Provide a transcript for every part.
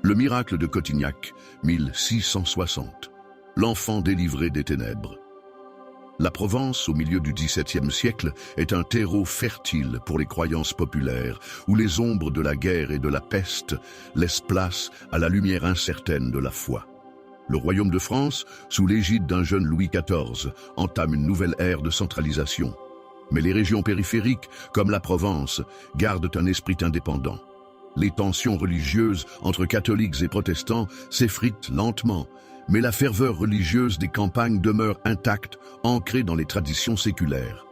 Le miracle de Cotignac, 1660. L'enfant délivré des ténèbres. La Provence, au milieu du XVIIe siècle, est un terreau fertile pour les croyances populaires, où les ombres de la guerre et de la peste laissent place à la lumière incertaine de la foi. Le royaume de France, sous l'égide d'un jeune Louis XIV, entame une nouvelle ère de centralisation. Mais les régions périphériques, comme la Provence, gardent un esprit indépendant. Les tensions religieuses entre catholiques et protestants s'effritent lentement, mais la ferveur religieuse des campagnes demeure intacte, ancrée dans les traditions séculaires.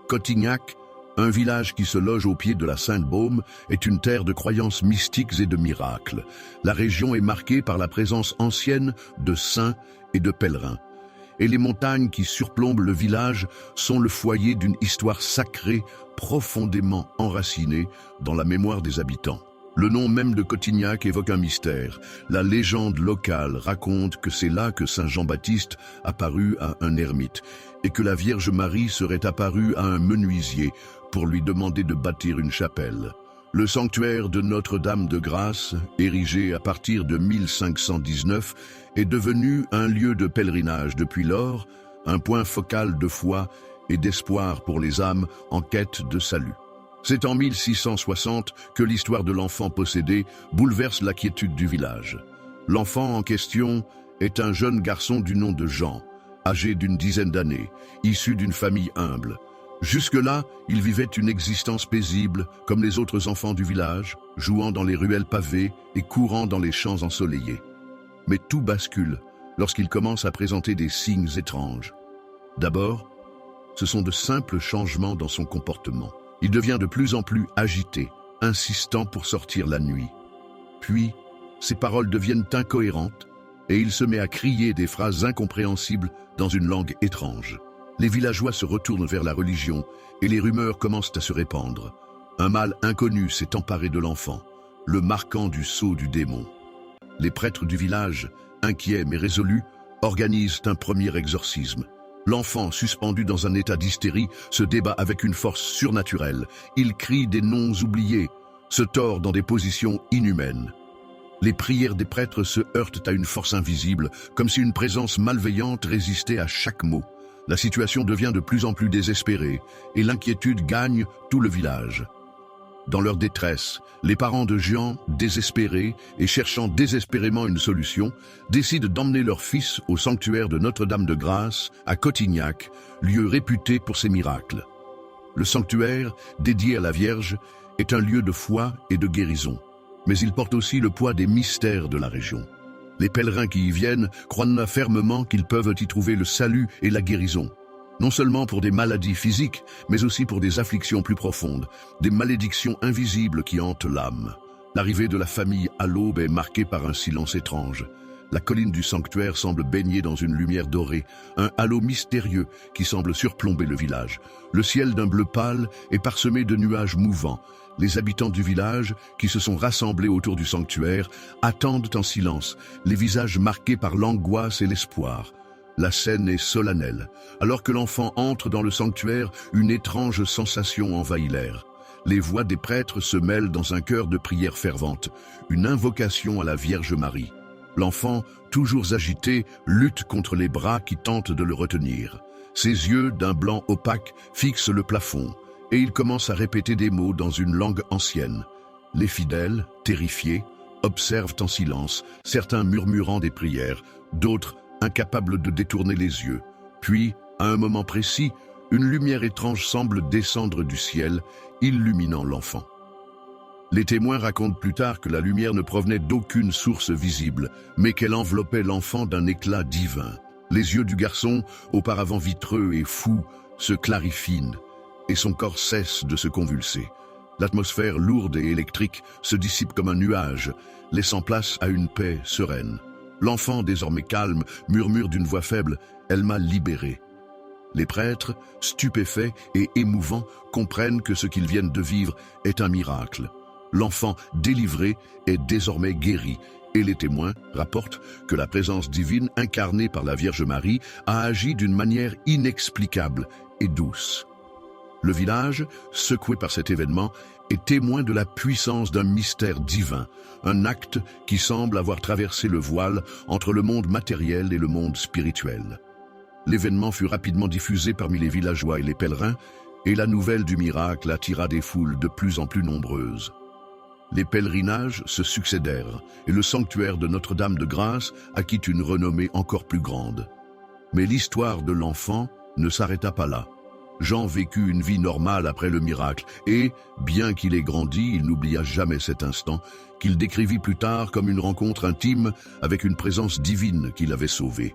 Cotignac, un village qui se loge au pied de la Sainte-Baume, est une terre de croyances mystiques et de miracles. La région est marquée par la présence ancienne de saints et de pèlerins. Et les montagnes qui surplombent le village sont le foyer d'une histoire sacrée profondément enracinée dans la mémoire des habitants. Le nom même de Cotignac évoque un mystère. La légende locale raconte que c'est là que Saint Jean-Baptiste apparut à un ermite et que la Vierge Marie serait apparue à un menuisier pour lui demander de bâtir une chapelle. Le sanctuaire de Notre-Dame de Grâce, érigé à partir de 1519, est devenu un lieu de pèlerinage depuis lors, un point focal de foi et d'espoir pour les âmes en quête de salut. C'est en 1660 que l'histoire de l'enfant possédé bouleverse la quiétude du village. L'enfant en question est un jeune garçon du nom de Jean, âgé d'une dizaine d'années, issu d'une famille humble. Jusque-là, il vivait une existence paisible, comme les autres enfants du village, jouant dans les ruelles pavées et courant dans les champs ensoleillés. Mais tout bascule lorsqu'il commence à présenter des signes étranges. D'abord, ce sont de simples changements dans son comportement. Il devient de plus en plus agité, insistant pour sortir la nuit. Puis, ses paroles deviennent incohérentes et il se met à crier des phrases incompréhensibles dans une langue étrange. Les villageois se retournent vers la religion et les rumeurs commencent à se répandre. Un mal inconnu s'est emparé de l'enfant, le marquant du sceau du démon. Les prêtres du village, inquiets mais résolus, organisent un premier exorcisme. L'enfant, suspendu dans un état d'hystérie, se débat avec une force surnaturelle. Il crie des noms oubliés, se tord dans des positions inhumaines. Les prières des prêtres se heurtent à une force invisible, comme si une présence malveillante résistait à chaque mot. La situation devient de plus en plus désespérée, et l'inquiétude gagne tout le village. Dans leur détresse, les parents de Jean, désespérés et cherchant désespérément une solution, décident d'emmener leur fils au sanctuaire de Notre-Dame de Grâce, à Cotignac, lieu réputé pour ses miracles. Le sanctuaire, dédié à la Vierge, est un lieu de foi et de guérison, mais il porte aussi le poids des mystères de la région. Les pèlerins qui y viennent croient fermement qu'ils peuvent y trouver le salut et la guérison. Non seulement pour des maladies physiques, mais aussi pour des afflictions plus profondes, des malédictions invisibles qui hantent l'âme. L'arrivée de la famille à l'aube est marquée par un silence étrange. La colline du sanctuaire semble baignée dans une lumière dorée, un halo mystérieux qui semble surplomber le village. Le ciel d'un bleu pâle est parsemé de nuages mouvants. Les habitants du village, qui se sont rassemblés autour du sanctuaire, attendent en silence, les visages marqués par l'angoisse et l'espoir. La scène est solennelle. Alors que l'enfant entre dans le sanctuaire, une étrange sensation envahit l'air. Les voix des prêtres se mêlent dans un chœur de prière fervente, une invocation à la Vierge Marie. L'enfant, toujours agité, lutte contre les bras qui tentent de le retenir. Ses yeux, d'un blanc opaque, fixent le plafond, et il commence à répéter des mots dans une langue ancienne. Les fidèles, terrifiés, observent en silence, certains murmurant des prières, d'autres incapables de détourner les yeux. Puis, à un moment précis, une lumière étrange semble descendre du ciel, illuminant l'enfant. Les témoins racontent plus tard que la lumière ne provenait d'aucune source visible, mais qu'elle enveloppait l'enfant d'un éclat divin. Les yeux du garçon, auparavant vitreux et fous, se clarifient, et son corps cesse de se convulser. L'atmosphère lourde et électrique se dissipe comme un nuage, laissant place à une paix sereine. L'enfant, désormais calme, murmure d'une voix faible « Elle m'a libéré ». Les prêtres, stupéfaits et émouvants, comprennent que ce qu'ils viennent de vivre est un miracle. L'enfant, délivré, est désormais guéri, et les témoins rapportent que la présence divine incarnée par la Vierge Marie a agi d'une manière inexplicable et douce. Le village, secoué par cet événement, est témoin de la puissance d'un mystère divin, un acte qui semble avoir traversé le voile entre le monde matériel et le monde spirituel. L'événement fut rapidement diffusé parmi les villageois et les pèlerins, et la nouvelle du miracle attira des foules de plus en plus nombreuses. Les pèlerinages se succédèrent, et le sanctuaire de Notre-Dame de Grâce acquit une renommée encore plus grande. Mais l'histoire de l'enfant ne s'arrêta pas là. Jean vécut une vie normale après le miracle, et, bien qu'il ait grandi, il n'oublia jamais cet instant, qu'il décrivit plus tard comme une rencontre intime avec une présence divine qui l'avait sauvé.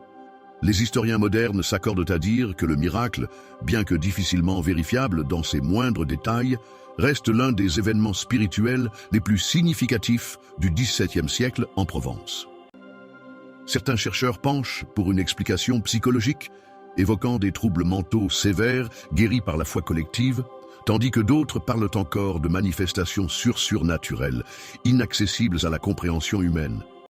Les historiens modernes s'accordent à dire que le miracle, bien que difficilement vérifiable dans ses moindres détails, reste l'un des événements spirituels les plus significatifs du XVIIe siècle en Provence. Certains chercheurs penchent pour une explication psychologique, évoquant des troubles mentaux sévères guéris par la foi collective, tandis que d'autres parlent encore de manifestations surnaturelles, inaccessibles à la compréhension humaine.